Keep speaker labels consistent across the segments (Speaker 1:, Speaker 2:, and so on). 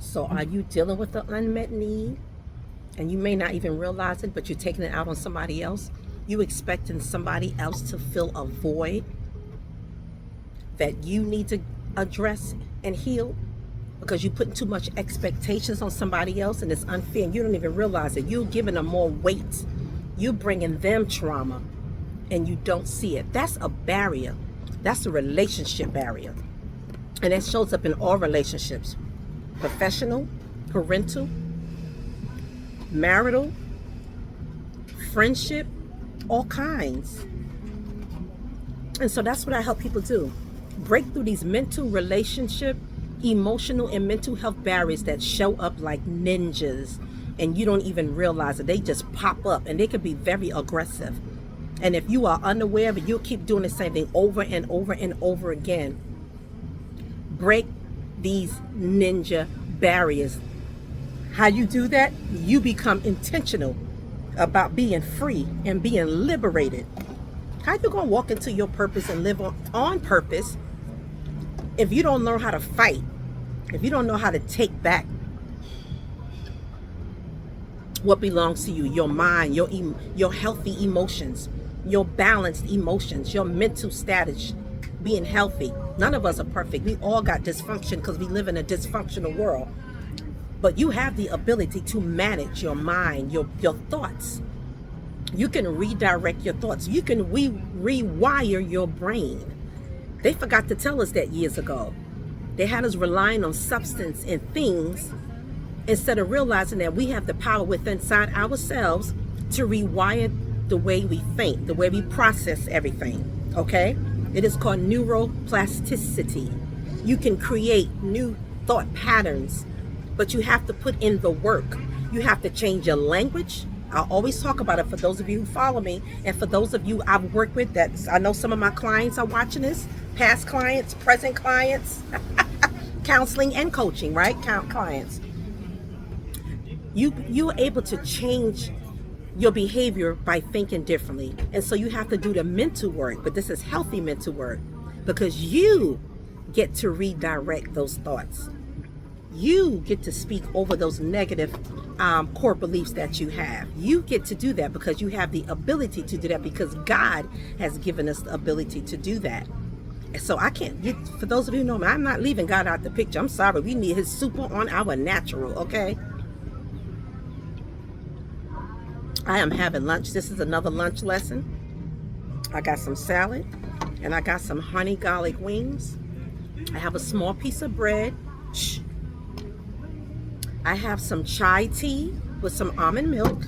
Speaker 1: So are you dealing with the unmet need? And you may not even realize it, but you're taking it out on somebody else. You expecting somebody else to fill a void that you need to address and heal because you're putting too much expectations on somebody else, and it's unfair. And you don't even realize it. You're giving them more weight. You're bringing them trauma, and you don't see it. That's a barrier. That's a relationship barrier. And it shows up in all relationships: professional, parental, marital, friendship, all kinds. And so that's what I help people do. Break through these mental, relationship, emotional, and mental health barriers that show up like ninjas, and you don't even realize it. They just pop up, and they can be very aggressive. And if you are unaware of it, you'll keep doing the same thing over and over and over again. Break these ninja barriers. How you do that? You become intentional about being free and being liberated. How you gonna walk into your purpose and live on purpose if you don't know how to fight? If you don't know how to take back what belongs to you, your mind, your healthy emotions, your balanced emotions, your mental status, being healthy. None of us are perfect. We all got dysfunction because we live in a dysfunctional world. But you have the ability to manage your mind, your thoughts. You can redirect your thoughts. You can rewire your brain. They forgot to tell us that years ago. They had us relying on substance and things instead of realizing that we have the power within inside ourselves to rewire the way we think, the way we process everything. Okay? It is called neuroplasticity. You can create new thought patterns, but you have to put in the work. You have to change your language. I always talk about it for those of you who follow me, and for those of you I've worked with. That I know some of my clients are watching this, past clients, present clients, counseling and coaching, right? Clients. You're able to change your behavior by thinking differently. And so you have to do the mental work, but this is healthy mental work because you get to redirect those thoughts. You get to speak over those negative core beliefs that you have. You get to do that because you have the ability to do that because God has given us the ability to do that. So I can't, for those of you who know me, I'm not leaving God out the picture. I'm sorry. We need his super on our natural, okay? I am having lunch. This is another lunch lesson. I got some salad and I got some honey garlic wings. I have a small piece of bread. I have some chai tea with some almond milk,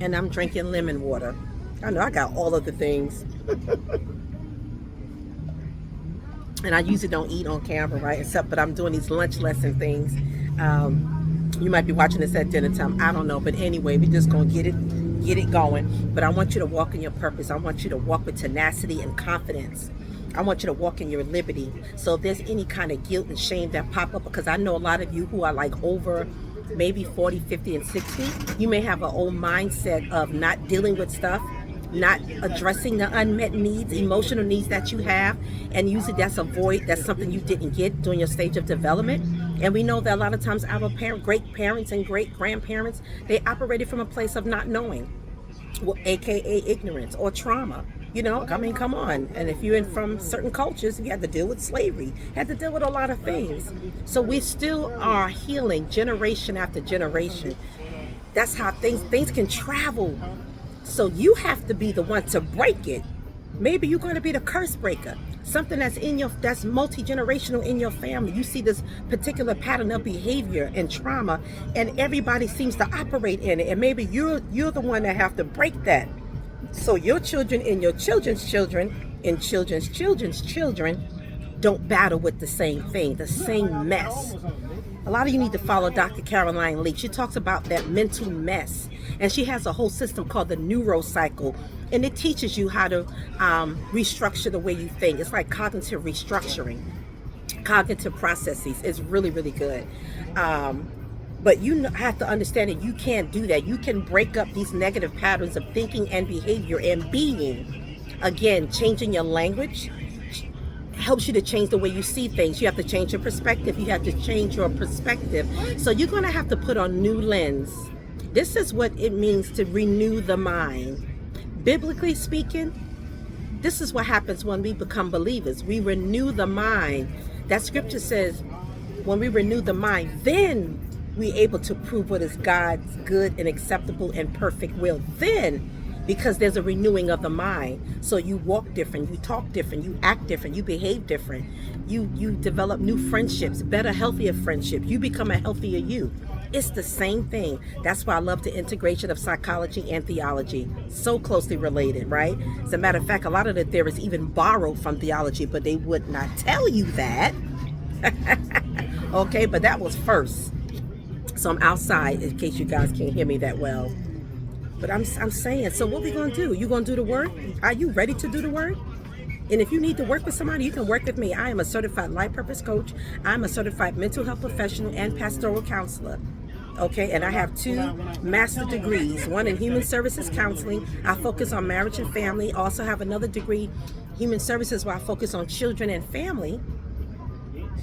Speaker 1: and I'm drinking lemon water. I know I got all of the things. And I usually don't eat on camera, right? But I'm doing these lunch lesson things. You might be watching this at dinner time. I don't know. But anyway, we're just going to get it going. But I want you to walk in your purpose. I want you to walk with tenacity and confidence. I want you to walk in your liberty. So if there's any kind of guilt and shame that pop up, because I know a lot of you who are like over maybe 40, 50, and 60, you may have an old mindset of not dealing with stuff, not addressing the unmet needs, emotional needs that you have. And usually that's a void, that's something you didn't get during your stage of development. And we know that a lot of times our great parents and great grandparents, they operated from a place of not knowing, well, aka ignorance or trauma. You know, I mean, come on. And if you're in from certain cultures, you had to deal with slavery, had to deal with a lot of things. So we still are healing generation after generation. That's how things can travel. So you have to be the one to break it. Maybe you're going to be the curse breaker. Something that's multi-generational in your family. You see this particular pattern of behavior and trauma, and everybody seems to operate in it. And maybe you're the one that have to break that. So your children and your children's children and children's children's children don't battle with the same thing, the same mess. A lot of you need to follow Dr. Caroline Lee. She talks about that mental mess. And she has a whole system called the neurocycle. And it teaches you how to restructure the way you think. It's like cognitive restructuring, cognitive processes. It's really, really good. But you have to understand that you can't do that. You can break up these negative patterns of thinking and behavior and being. Again, changing your language, helps you to change the way you see things. You have to change your perspective. You have to change your perspective. So you're going to have to put on new lens. This is what it means to renew the mind. Biblically speaking, this is what happens when we become believers. We renew the mind. That scripture says, when we renew the mind, then we're able to prove what is God's good and acceptable and perfect will. Then, because there's a renewing of the mind. So you walk different, you talk different, you act different, you behave different. You develop new friendships, better, healthier friendships. You become a healthier you. It's the same thing. That's why I love the integration of psychology and theology. So closely related, right? As a matter of fact, a lot of the theories even borrow from theology, but they would not tell you that. Okay, but that was first. So I'm outside in case you guys can't hear me that well. But I'm saying, so what we going to do? You going to do the work? Are you ready to do the work? And if you need to work with somebody, you can work with me. I am a certified life purpose coach. I'm a certified mental health professional and pastoral counselor. Okay, and I have 2 master degrees, one in human services counseling. I focus on marriage and family. Also have another degree, human services, where I focus on children and family.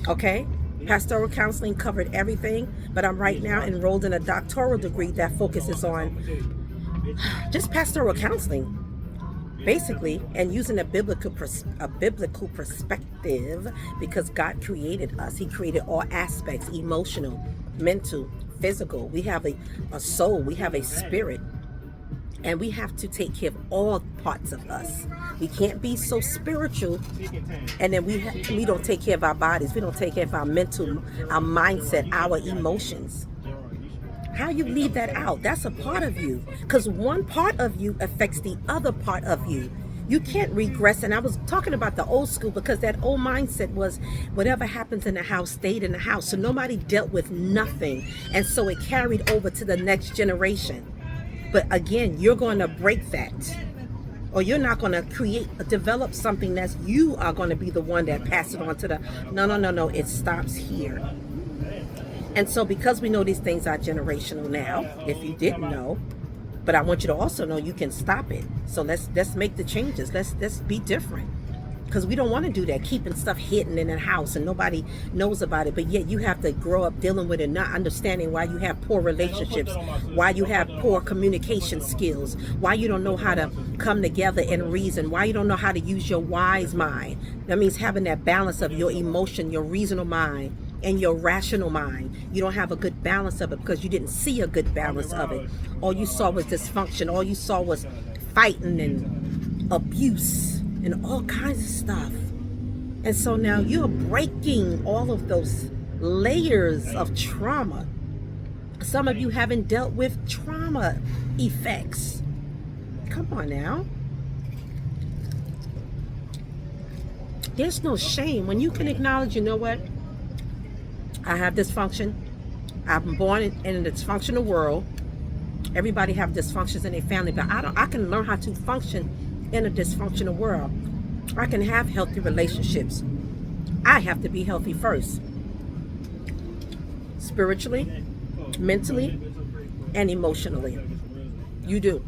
Speaker 1: Okay, pastoral counseling covered everything, but I'm right now enrolled in a doctoral degree that focuses on just pastoral counseling, basically, and using a biblical perspective, because God created us. He created all aspects: emotional, mental, physical. We have a soul, we have a spirit, and we have to take care of all parts of us. We can't be so spiritual and then we don't take care of our bodies. We don't take care of our mental, our mindset, our emotions. How you leave that out? That's a part of you, because one part of you affects the other part of you. You can't regress. And I was talking about the old school, because that old mindset was whatever happens in the house stayed in the house. So nobody dealt with nothing. And so it carried over to the next generation. But again, you're going to break that, or you're not going to develop something that's, you are going to be the one that passes it on to the, no, it stops here. And so because we know these things are generational now, if you didn't know, but I want you to also know you can stop it. So let's make the changes. Let's be different, because we don't want to do that, keeping stuff hidden in a house and nobody knows about it. But yet you have to grow up dealing with it, not understanding why you have poor relationships, why you have poor communication skills, why you don't know how to come together and reason, why you don't know how to use your wise mind. That means having that balance of your emotion, your reasonable mind, and your rational mind. You don't have a good balance of it because you didn't see a good balance of it. All you saw was dysfunction. All you saw was fighting and abuse and all kinds of stuff. And so now you're breaking all of those layers of trauma. Some of you haven't dealt with trauma effects. Come on now. There's no shame when you can acknowledge, you know what? I have dysfunction. I'm born in a dysfunctional world. Everybody have dysfunctions in their family, but I can learn how to function in a dysfunctional world. I can have healthy relationships. I have to be healthy first. Spiritually, mentally, and emotionally. You do.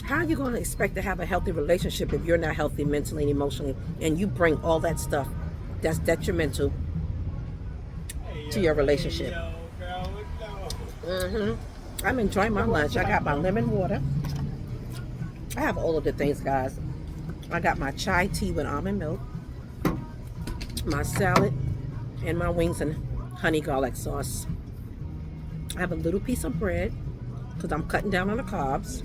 Speaker 1: How are you going to expect to have a healthy relationship if you're not healthy mentally and emotionally, and you bring all that stuff that's detrimental to your relationship? I'm enjoying my lunch. I got my lemon water. I have all of the things, guys. I got my chai tea with almond milk, my salad, and my wings and honey garlic sauce. I have a little piece of bread because I'm cutting down on the carbs,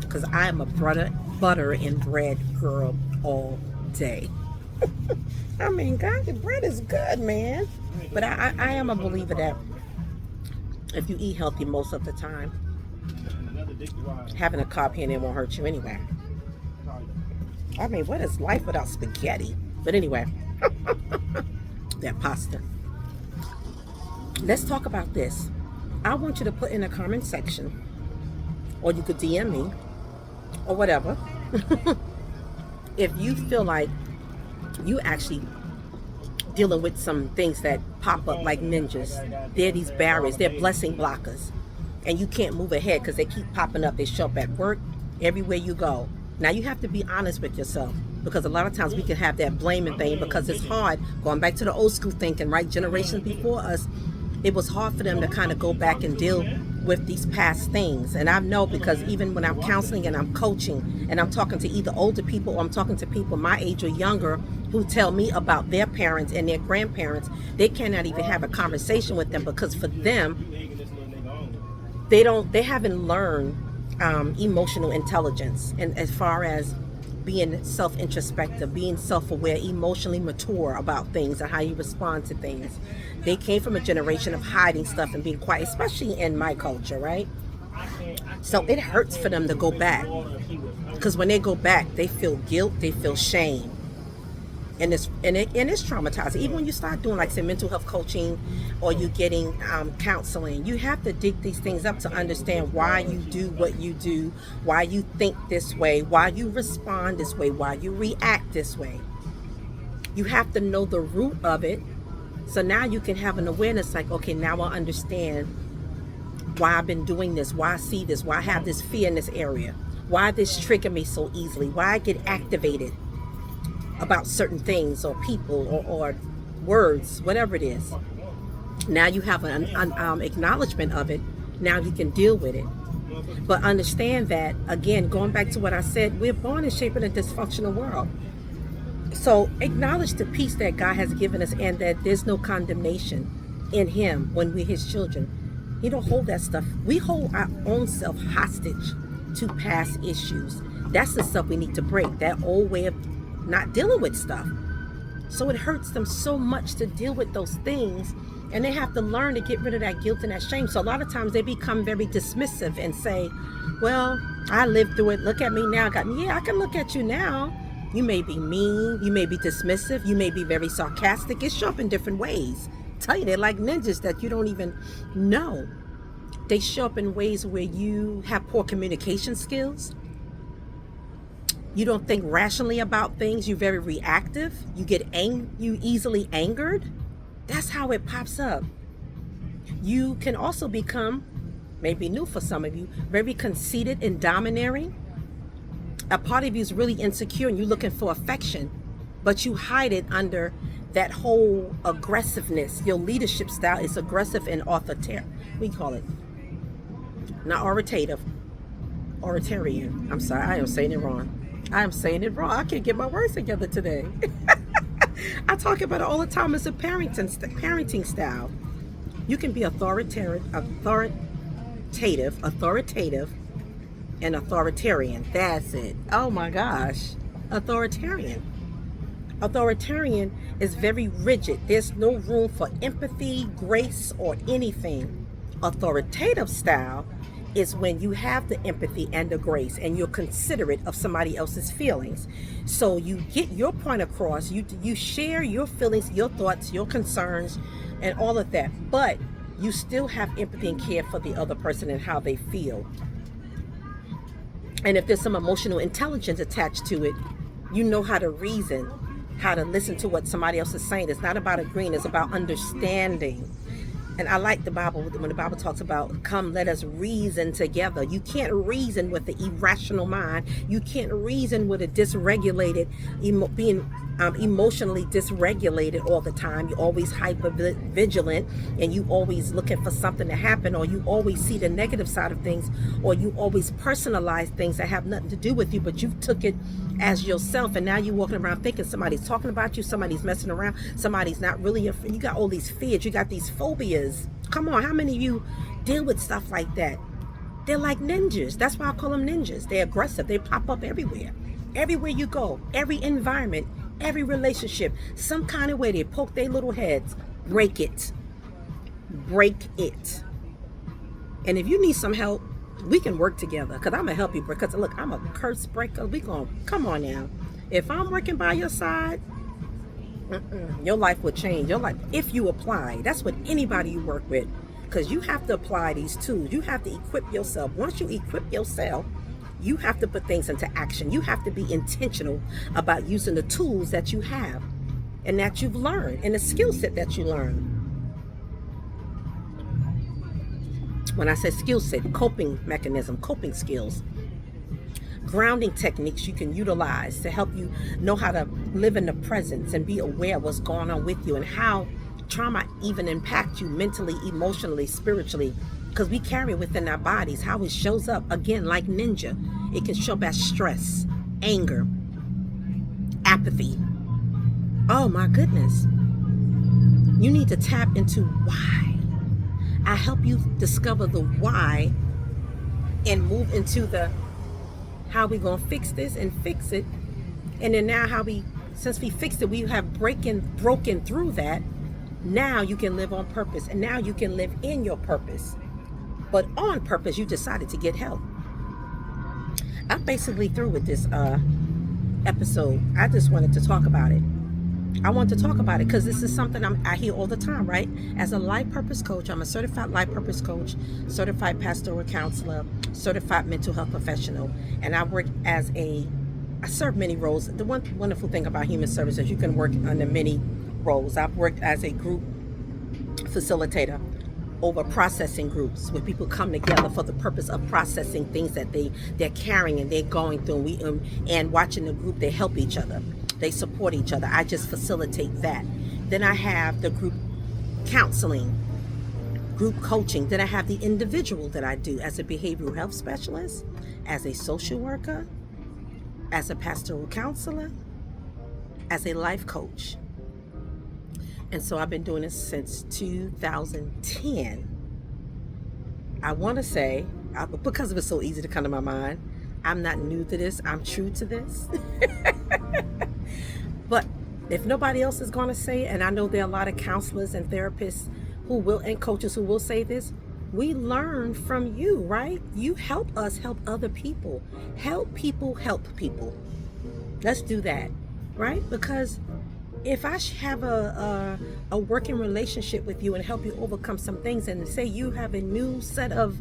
Speaker 1: because I am a butter and bread girl all day. I mean, God, the bread is good, man. But I am a believer that if you eat healthy most of the time, having a carb here and there won't hurt you anyway. I mean, what is life without spaghetti? But anyway, that pasta. Let's talk about this. I want you to put in the comment section, or you could DM me, or whatever, if you feel like you actually dealing with some things that pop up like ninjas. They're these barriers, they're blessing blockers, and you can't move ahead because they keep popping up. They show up at work, everywhere you go. Now you have to be honest with yourself, because a lot of times we can have that blaming thing because it's hard. Going back to the old school thinking, right? Generations before us, it was hard for them to kind of go back and deal with these past things. And I know, because even when I'm counseling and I'm coaching and I'm talking to either older people or I'm talking to people my age or younger who tell me about their parents and their grandparents, they cannot even have a conversation with them because for them, they haven't learned emotional intelligence, and as far as being self-introspective, being self-aware, emotionally mature about things and how you respond to things. They came from a generation of hiding stuff and being quiet, especially in my culture, right? So it hurts for them to go back, because when they go back, they feel guilt, they feel shame, and it's traumatizing. Even when you start doing, like, say, mental health coaching, or you getting counseling, you have to dig these things up to understand why you do what you do, why you think this way, why you respond this way, why you react this way. You have to know the root of it, so now you can have an awareness, like, okay, now I understand why I've been doing this, why I see this, why I have this fear in this area, why this trigger me so easily, why I get activated about certain things or people or words, whatever it is. Now you have an acknowledgement of it. Now you can deal with it. But understand that, again, going back to what I said, we're born and shaped in a dysfunctional world. So acknowledge the peace that God has given us, and that there's no condemnation in Him when we're His children. He don't hold that stuff. We hold our own self hostage to past issues. That's the stuff we need to break, that old way of not dealing with stuff. So it hurts them so much to deal with those things, and they have to learn to get rid of that guilt and that shame. So a lot of times they become very dismissive and say, well, I lived through it, look at me now. Yeah, I can look at you now. You may be mean, you may be dismissive, you may be very sarcastic. It shows up in different ways. I tell you, they're like ninjas that you don't even know. They show up in ways where you have poor communication skills. You don't think rationally about things. You're very reactive. You get you easily angered. That's how it pops up. You can also become, maybe new for some of you, very conceited and domineering. A part of you is really insecure and you're looking for affection, but you hide it under that whole aggressiveness. Your leadership style is aggressive and authoritarian. We call it, not authoritative, authoritarian. I'm sorry, I am saying it wrong. I can't get my words together today. I talk about it all the time. It's a parenting style. You can be authoritative, and authoritarian. That's it. Oh my gosh. Authoritarian. Authoritarian is very rigid. There's no room for empathy, grace, or anything. Authoritative style is when you have the empathy and the grace, and you're considerate of somebody else's feelings. So you get your point across, you share your feelings, your thoughts, your concerns, and all of that, but you still have empathy and care for the other person and how they feel. And if there's some emotional intelligence attached to it, you know how to reason, how to listen to what somebody else is saying. It's not about agreeing, it's about understanding. And I like the Bible, when the Bible talks about, come, let us reason together. You can't reason with the irrational mind. You can't reason with a dysregulated, being emotionally dysregulated all the time. You're always hyper vigilant, and you always looking for something to happen, or you always see the negative side of things, or you always personalize things that have nothing to do with you, but you took it as yourself, and now you're walking around thinking somebody's talking about you, somebody's messing around, somebody's not really your friend. You got all these fears, you got these phobias. Come on, how many of you deal with stuff like that? They're like ninjas. That's why I call them ninjas. They're aggressive. They pop up everywhere. Everywhere you go, every environment, every relationship, some kind of way they poke their little heads. Break it. Break it. And if you need some help, we can work together, because I'm going to help you. Because look, I'm a curse breaker. We going, come on now. If I'm working by your side, your life will change. Your life, if you apply. That's what anybody you work with, because you have to apply these tools. You have to equip yourself. Once you equip yourself, you have to put things into action. You have to be intentional about using the tools that you have and that you've learned, and the skill set that you learn. When I say skill set, coping mechanism, coping skills. grounding techniques you can utilize to help you know how to live in the presence and be aware of what's going on with you and how trauma even impacts you mentally, emotionally, spiritually, because we carry it within our bodies. How it shows up, again, like ninja, it can show up as stress, anger, apathy. Oh my goodness. You need to tap into why. I help you discover the why and move into the how we gonna fix this and fix it. And then now since we fixed it, we have broken through that. Now you can live on purpose, and now you can live in your purpose. But on purpose, you decided to get help. I'm basically through with this episode. I just wanted to talk about it. I want to talk about it because this is something I hear all the time, right? As a life purpose coach, I'm a certified life purpose coach, certified pastoral counselor, certified mental health professional, and I serve many roles. The one wonderful thing about human services, you can work under many roles. I've worked as a group facilitator over processing groups where people come together for the purpose of processing things that they're carrying and they're going through. And watching the group, they help each other. They support each other. I just facilitate that. Then I have the group counseling, group coaching. Then I have the individual that I do as a behavioral health specialist, as a social worker, as a pastoral counselor, as a life coach. And so I've been doing this since 2010. I want to say, because it was so easy to come to my mind, I'm not new to this. I'm true to this. But if nobody else is going to say it, and I know there are a lot of counselors and therapists and coaches who will say this, we learn from you, right? You help us help other people. Help people help people. Let's do that, right? Because if I have a working relationship with you and help you overcome some things, and say you have a new set of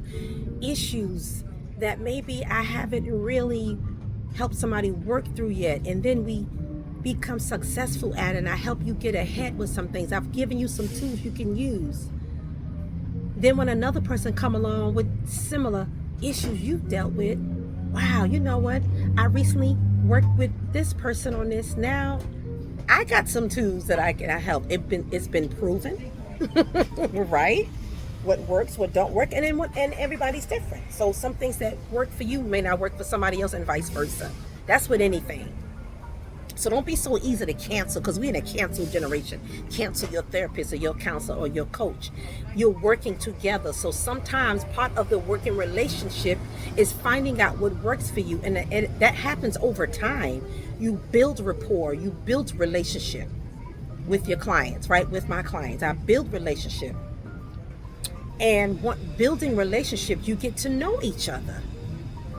Speaker 1: issues that maybe I haven't really helped somebody work through yet, and then we become successful at it, and I help you get ahead with some things. I've given you some tools you can use. Then when another person come along with similar issues you've dealt with, wow, you know what? I recently worked with this person on this. Now I got some tools that I help. It's been proven, right? What works, what don't work, and everybody's different. So some things that work for you may not work for somebody else, and vice versa. That's with anything. So don't be so easy to cancel, because we're in a cancel generation. Cancel your therapist or your counselor or your coach. You're working together. So sometimes part of the working relationship is finding out what works for you, and that happens over time. You build rapport, you build relationship with your clients, right? With my clients, I build relationship. And building relationships, you get to know each other.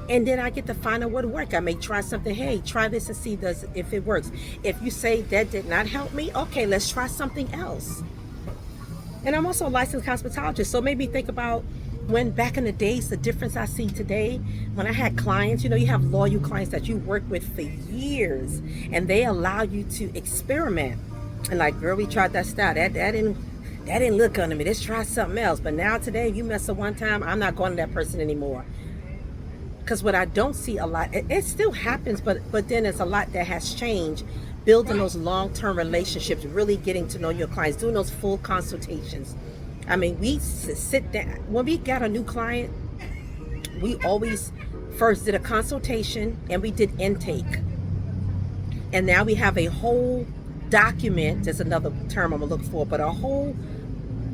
Speaker 1: And then I get to find out what works. I may try something. Hey, try this and see if it works. If you say that did not help me, okay, let's try something else. And I'm also a licensed cosmetologist. So maybe think about when back in the days, the difference I see today, when I had clients, you have loyal clients that you work with for years, and they allow you to experiment. And like, girl, we tried that style. That didn't look good on me. Let's try something else. But now today, you mess up one time, I'm not going to that person anymore. Because what I don't see a lot, it still happens, but then there's a lot that has changed. Building those long-term relationships, really getting to know your clients, doing those full consultations. I mean, we sit down. When we got a new client, we always first did a consultation and we did intake. And now we have a whole document, there's another term I'm going to look for, but a whole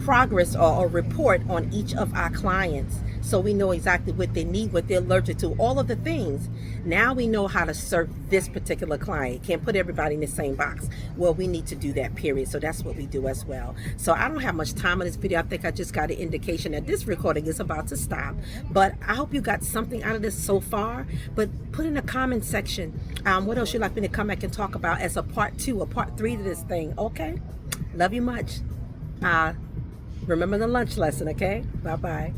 Speaker 1: progress or a report on each of our clients, so we know exactly what they need, what they're allergic to, all of the things. Now we know how to serve this particular client. Can't put everybody in the same box. Well, we need to do that, period. So that's what we do as well. So I don't have much time on this video. I think I just got an indication that this recording is about to stop, but I hope you got something out of this so far. But put in the comment section what else you'd like me to come back and talk about as a part 2 or part 3 to this thing. Okay, love you much. Remember the lunch lesson. Okay, bye bye.